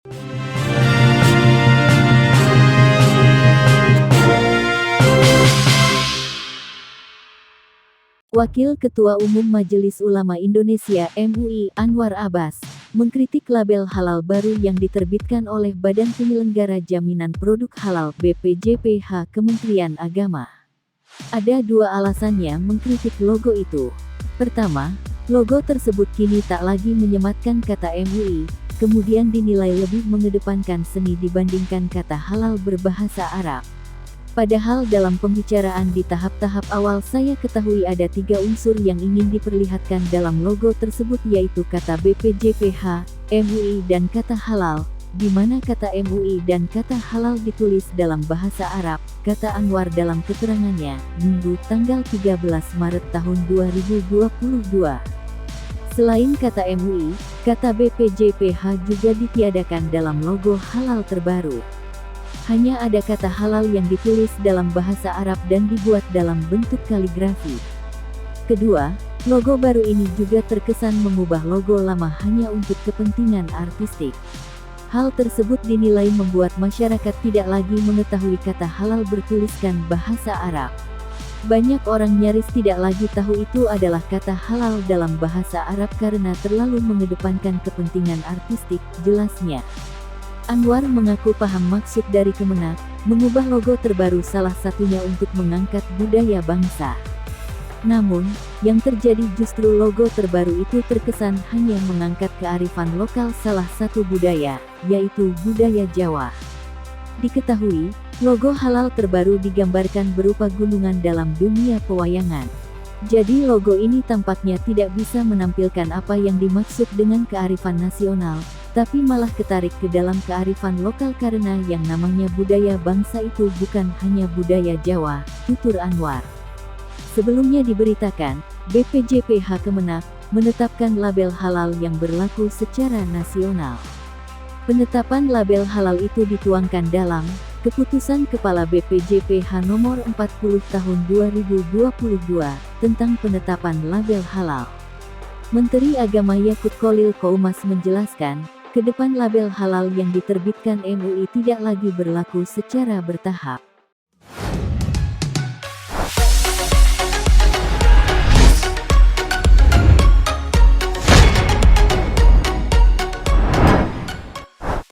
Wakil Ketua Umum Majelis Ulama Indonesia (MUI) Anwar Abbas, mengkritik label halal baru yang diterbitkan oleh Badan Penyelenggara Jaminan Produk Halal (BPJPH) Kementerian Agama. Ada dua alasannya mengkritik logo itu. Pertama, logo tersebut kini tak lagi menyematkan kata MUI, kemudian dinilai lebih mengedepankan seni dibandingkan kata halal berbahasa Arab. Padahal dalam pembicaraan di tahap-tahap awal saya ketahui ada 3 unsur yang ingin diperlihatkan dalam logo tersebut, yaitu kata BPJPH, MUI dan kata halal, di mana kata MUI dan kata halal ditulis dalam bahasa Arab, kata Anwar dalam keterangannya, Minggu tanggal 13 Maret tahun 2022. Selain kata MUI, kata BPJPH juga ditiadakan dalam logo halal terbaru. Hanya ada kata halal yang ditulis dalam bahasa Arab dan dibuat dalam bentuk kaligrafi. Kedua, logo baru ini juga terkesan mengubah logo lama hanya untuk kepentingan artistik. Hal tersebut dinilai membuat masyarakat tidak lagi mengetahui kata halal bertuliskan bahasa Arab. Banyak orang nyaris tidak lagi tahu itu adalah kata halal dalam bahasa Arab karena terlalu mengedepankan kepentingan artistik, jelasnya. Anwar mengaku paham maksud dari Kemenak, mengubah logo terbaru salah satunya untuk mengangkat budaya bangsa. Namun, yang terjadi justru logo terbaru itu terkesan hanya mengangkat kearifan lokal salah satu budaya, yaitu budaya Jawa. Diketahui, logo halal terbaru digambarkan berupa gunungan dalam dunia pewayangan. Jadi logo ini tampaknya tidak bisa menampilkan apa yang dimaksud dengan kearifan nasional, tapi malah ketarik ke dalam kearifan lokal karena yang namanya budaya bangsa itu bukan hanya budaya Jawa, tutur Anwar. Sebelumnya diberitakan, BPJPH Kemenak menetapkan label halal yang berlaku secara nasional. Penetapan label halal itu dituangkan dalam Keputusan Kepala BPJPH Nomor 40 Tahun 2022 tentang penetapan label halal. Menteri Agama Yakut Kholil Qoumas menjelaskan, ke depan label halal yang diterbitkan MUI tidak lagi berlaku secara bertahap.